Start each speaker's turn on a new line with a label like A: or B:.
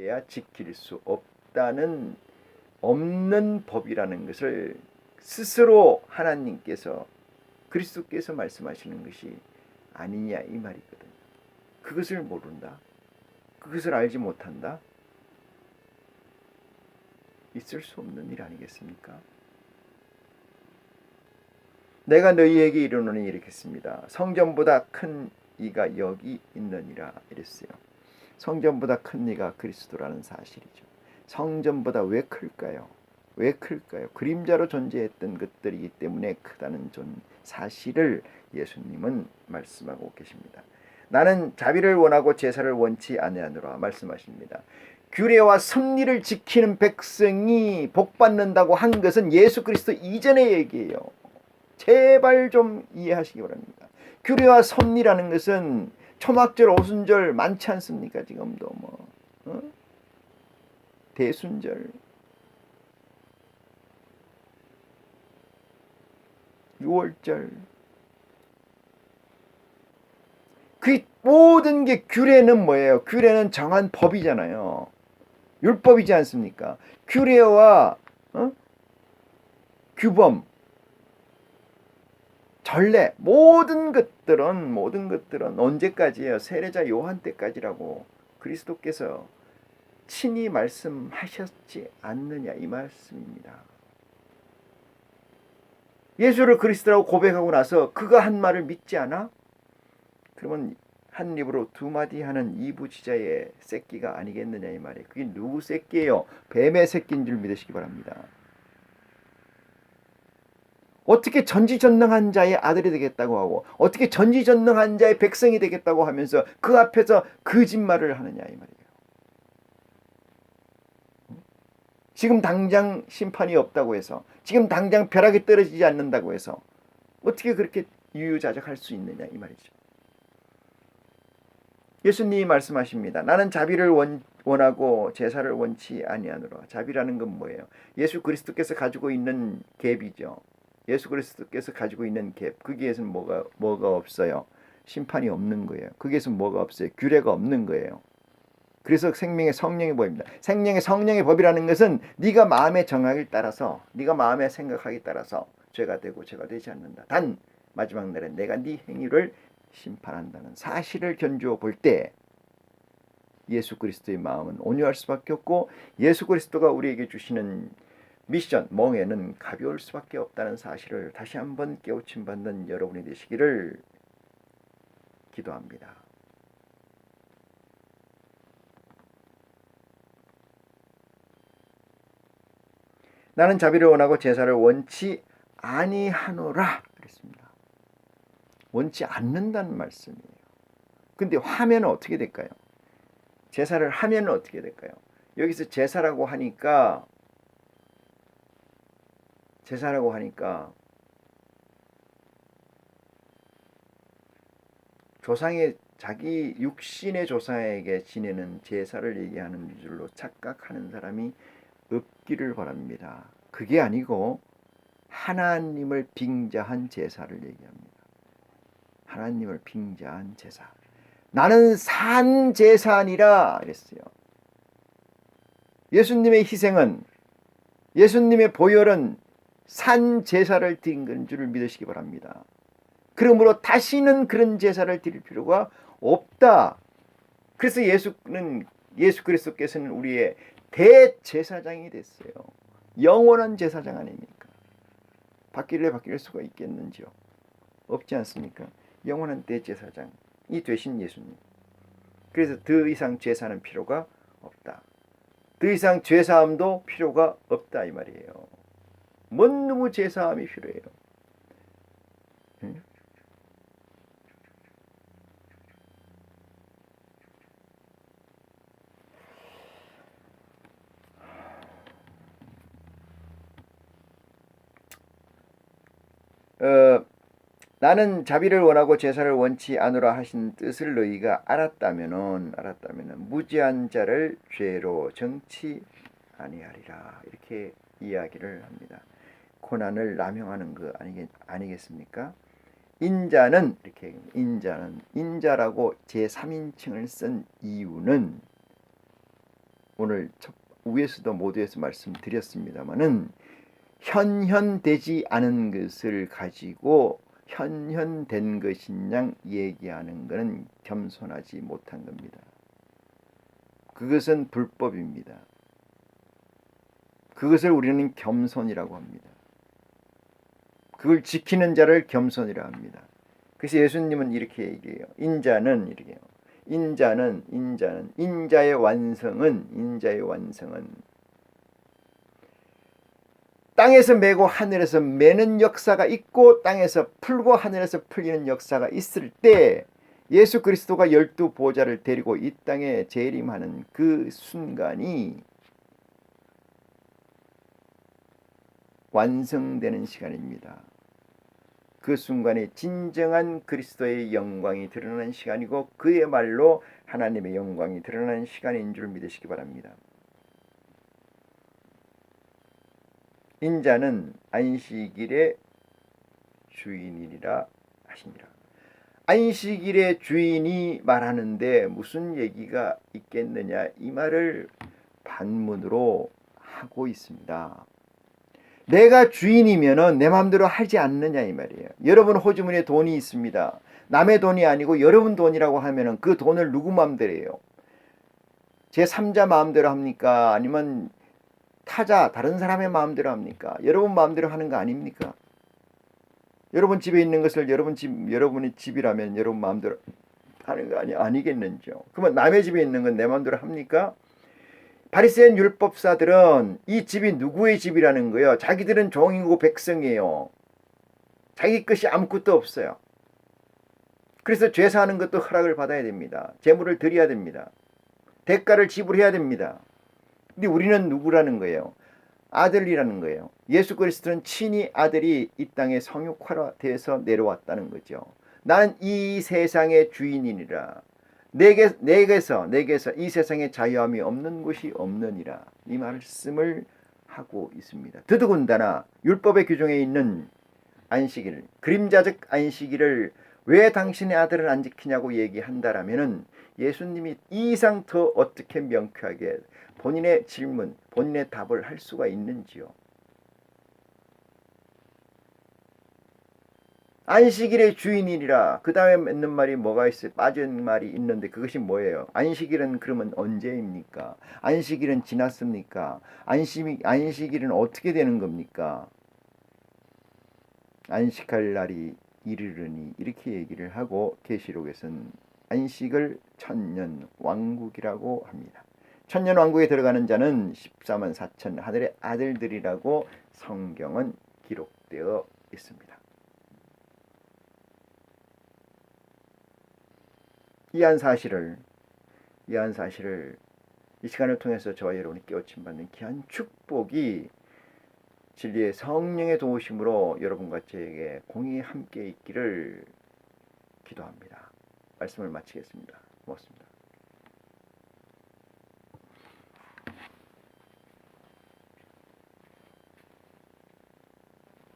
A: 해야 지킬 수 없다는 없는 법이라는 것을 스스로 하나님께서 그리스도께서 말씀하시는 것이 아니냐 이 말이거든요. 그것을 모른다. 그것을 알지 못한다. 있을 수 없는 일 아니겠습니까? 내가 너희에게 이르노니 이렇게 했습니다. 성전보다 큰 이가 여기 있느니라 이랬어요. 성전보다 큰 이가 그리스도라는 사실이죠. 성전보다 왜 클까요? 왜 클까요? 그림자로 존재했던 것들이기 때문에 크다는 사실을 예수님은 말씀하고 계십니다. 나는 자비를 원하고 제사를 원치 아니하노라 말씀하십니다. 규례와 섭리를 지키는 백성이 복받는다고 한 것은 예수 그리스도 이전의 얘기예요. 제발 좀 이해하시기 바랍니다. 규례와 섭리라는 것은 초막절, 오순절 많지 않습니까? 지금도 대순절, 유월절, 그 모든 게 규례는 뭐예요? 규례는 정한 법이잖아요. 율법이지 않습니까? 규례와 규범, 전례, 모든 것들은 언제까지예요? 세례자 요한 때까지라고 그리스도께서 친히 말씀하셨지 않느냐 이 말씀입니다. 예수를 그리스도라고 고백하고 나서 그가 한 말을 믿지 않아? 그러면 한 입으로 두 마디 하는 이부지자의 새끼가 아니겠느냐 이 말이에요. 그게 누구 새끼예요? 뱀의 새끼인 줄 믿으시기 바랍니다. 어떻게 전지전능한 자의 아들이 되겠다고 하고 어떻게 전지전능한 자의 백성이 되겠다고 하면서 그 앞에서 거짓말을 하느냐 이 말이에요. 지금 당장 심판이 없다고 해서 지금 당장 벼락이 떨어지지 않는다고 해서 어떻게 그렇게 유유자적할 수 있느냐 이 말이죠. 예수님이 말씀하십니다. 나는 자비를 원하고 제사를 원치 아니하노라. 자비라는 건 뭐예요? 예수 그리스도께서 가지고 있는 갭이죠. 예수 그리스도께서 가지고 있는 갭. 거기에서는 뭐가 없어요. 심판이 없는 거예요. 거기에서 뭐가 없어요. 규례가 없는 거예요. 그래서 생명의 성령의 법입니다. 생명의 성령의 법이라는 것은 네가 마음의 정하기에 따라서 네가 마음의 생각하기에 따라서 죄가 되고 죄가 되지 않는다. 단 마지막 날에 내가 네 행위를 심판한다는 사실을 견주어 볼 때 예수 그리스도의 마음은 온유할 수밖에 없고 예수 그리스도가 우리에게 주시는 미션, 멍에는 가벼울 수밖에 없다는 사실을 다시 한번 깨우침 받는 여러분이 되시기를 기도합니다. 나는 자비를 원하고 제사를 원치 아니하노라 그랬습니다. 원치 않는다는 말씀이에요. 근데 하면 어떻게 될까요? 제사를 하면 어떻게 될까요? 여기서 제사라고 하니까 조상의 자기 육신의 조상에게 지내는 제사를 얘기하는 줄로 착각하는 사람이 없기를 바랍니다. 그게 아니고 하나님을 빙자한 제사를 얘기합니다. 하나님을 빙자한 제사. 나는 산 제사니라 그랬어요. 예수님의 희생은 예수님의 보혈은 산 제사를 드린 줄 믿으시기 바랍니다. 그러므로 다시는 그런 제사를 드릴 필요가 없다. 그래서 예수 그리스도께서는 우리의 대제사장이 됐어요. 영원한 제사장 아닙니까? 바뀔 수가 있겠는지요? 없지 않습니까? 영원한 대제사장이 되신 예수님. 그래서 더 이상 제사는 필요가 없다. 더 이상 죄사함도 필요가 없다 이 말이에요. 뭔 놈의 제사함이 필요해요? 나는 자비를 원하고 제사를 원치 않으라 하신 뜻을 너희가 알았다면은 무지한 자를 죄로 정치 아니하리라 이렇게 이야기를 합니다. 고난을 남용하는 거 아니겠습니까? 인자는 이렇게 인자라고 제3인칭을 쓴 이유는 오늘 위에서도 모두에서 말씀드렸습니다마는 현현되지 않은 것을 가지고 현현된 것인 양 얘기하는 것은 겸손하지 못한 겁니다. 그것은 불법입니다. 그것을 우리는 겸손이라고 합니다. 그걸 지키는 자를 겸손이라 합니다. 그래서 예수님은 이렇게 얘기해요. 인자의 완성은 땅에서 메고 하늘에서 메는 역사가 있고 땅에서 풀고 하늘에서 풀리는 역사가 있을 때 예수 그리스도가 12보좌를 데리고 이 땅에 재림하는 그 순간이 완성되는 시간입니다. 그 순간에 진정한 그리스도의 영광이 드러나는 시간이고 그야말로 하나님의 영광이 드러나는 시간인 줄 믿으시기 바랍니다. 인자는 안식일의 주인이라 하시니라. 안식일의 주인이 말하는데 무슨 얘기가 있겠느냐, 이 말을 반문으로 하고 있습니다. 내가 주인이면은 내 마음대로 하지 않느냐 이 말이에요. 여러분 호주머니에 돈이 있습니다. 남의 돈이 아니고 여러분 돈이라고 하면은 그 돈을 누구 마음대로 해요? 제 3자 마음대로 합니까? 아니면 타자 다른 사람의 마음대로 합니까? 여러분 마음대로 하는 거 아닙니까? 여러분 집에 있는 것을 여러분의 집이라면 여러분 마음대로 하는 거 아니겠는지요? 그러면 남의 집에 있는 건 내 마음대로 합니까? 바리새인 율법사들은 이 집이 누구의 집이라는 거예요. 자기들은 종이고 백성이에요. 자기 것이 아무것도 없어요. 그래서 죄사하는 것도 허락을 받아야 됩니다. 재물을 드려야 됩니다. 대가를 지불해야 됩니다. 근데 우리는 누구라는 거예요? 아들이라는 거예요. 예수 그리스도는 친히 아들이 이 땅에 성육화돼서 내려왔다는 거죠. 나는 이 세상의 주인이니라. 내게서 이 세상에 자유함이 없는 곳이 없느니라. 이 말씀을 하고 있습니다. 더더군다나 율법의 규정에 있는 안식일, 그림자적 안식일을 왜 당신의 아들은 안 지키냐고 얘기한다라면은 예수님이 이 이상 더 어떻게 명쾌하게 본인의 질문, 본인의 답을 할 수가 있는지요? 안식일의 주인이라 그 다음에 맺는 말이 뭐가 있어요? 빠진 말이 있는데 그것이 뭐예요? 안식일은 그러면 언제입니까? 안식일은 지났습니까? 안식일은 어떻게 되는 겁니까? 안식할 날이 이르르니 이렇게 얘기를 하고 계시록에서는 안식을 천년왕국이라고 합니다. 천년왕국에 들어가는 자는 14만 4천 하늘의 아들들이라고 성경은 기록되어 있습니다. 이한 사실을 이 시간을 통해서 저와 여러분이 깨우침 받는 귀한 축복이 진리의 성령의 도우심으로 여러분과 저에게 공히 함께 있기를 기도합니다. 말씀을 마치겠습니다. 고맙습니다.